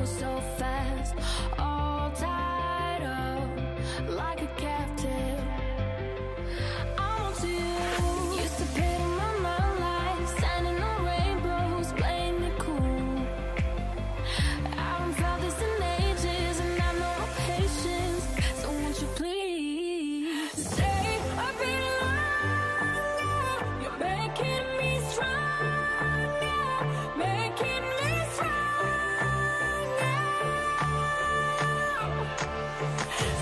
so fast, all tied up like a captive. I'm on to you. Used to pity my mind like standing on rainbows, playing it cool. I haven't felt this in ages, and I've no patience. So won't you please stay a bit longer? You're making me stronger, making me stronger.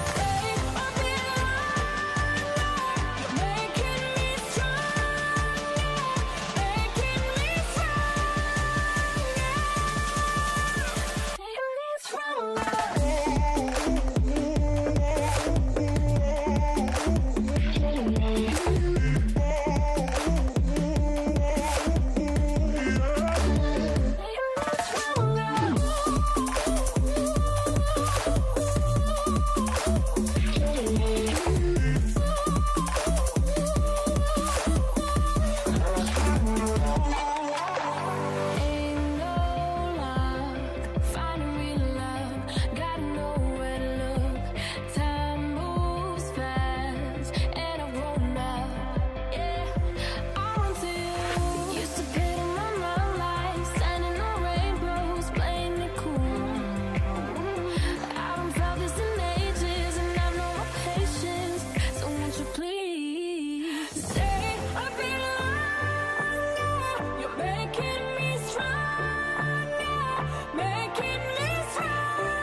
Stay a bit longer. You're making me stronger, making me stronger, Ain't no luck finding real love. Gotta know where to look. Time moves fast, and I've grown up. Yeah, I run to you. Used to pity my mind like standing on rainbows, playing it cool. I haven't felt this in ages, and I've no patience. So won't you please stay a bit longer? You're making me stronger, making me stronger.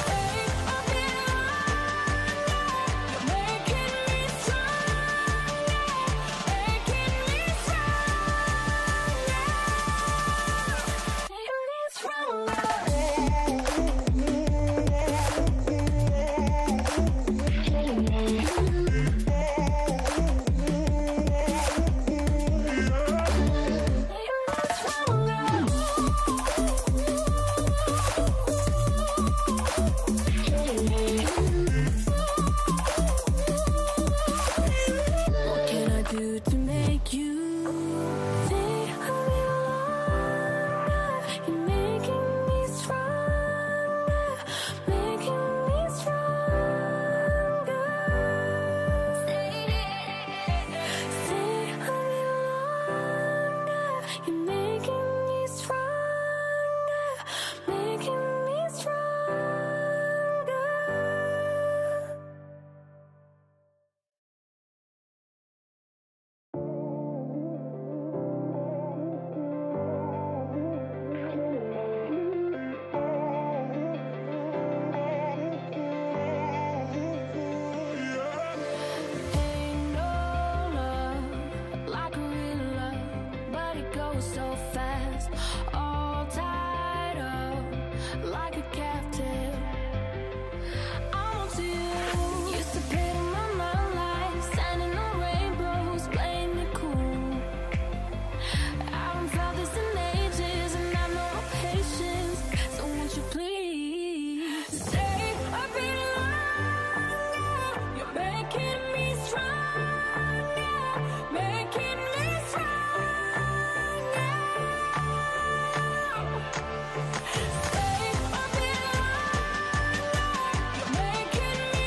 Stay a bit longer. You're making me stronger, making me stronger, What can I do to make you stay a little longer? You're making me stronger, making me stronger. Stay a little longer. You're making me stronger, making me stronger. Ain't no love like a real love, but it goes so fast, all tied up like a captive. I'm on to you. Used to pity my mind like standing on rainbows, playing it cool. I haven't felt this in ages, and I've no patience. So won't you please stay a bit longer? You're making me stronger, making me stronger. Stay a bit longer. You're making me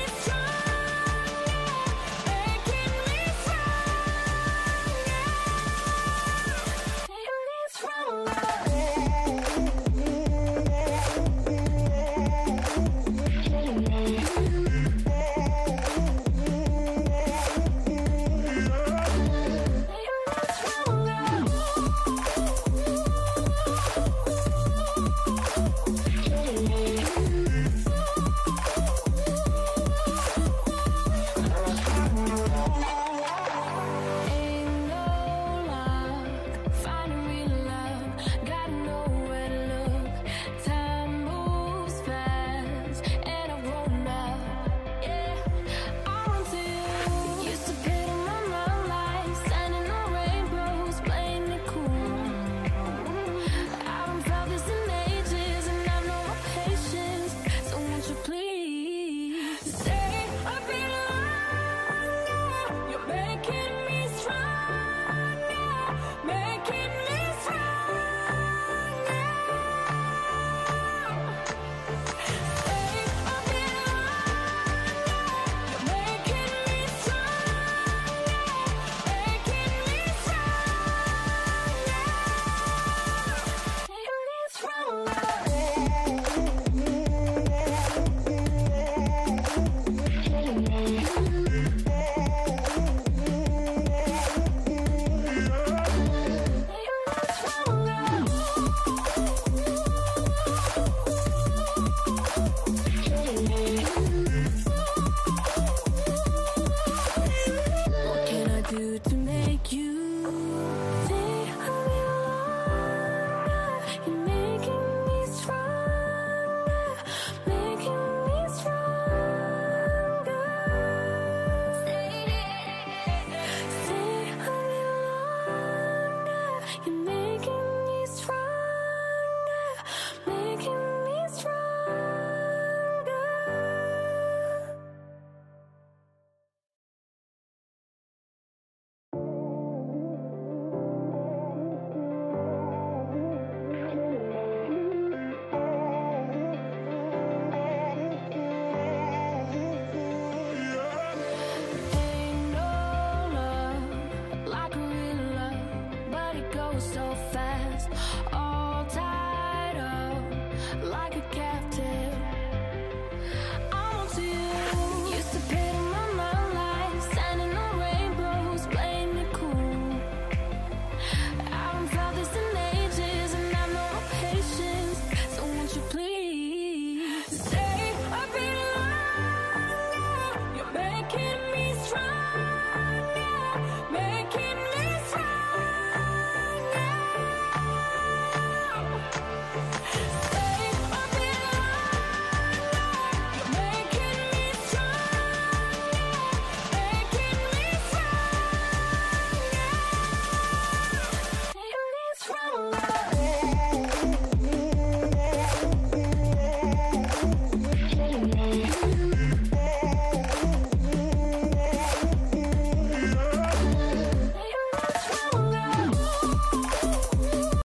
so fast, all tied up like a captive.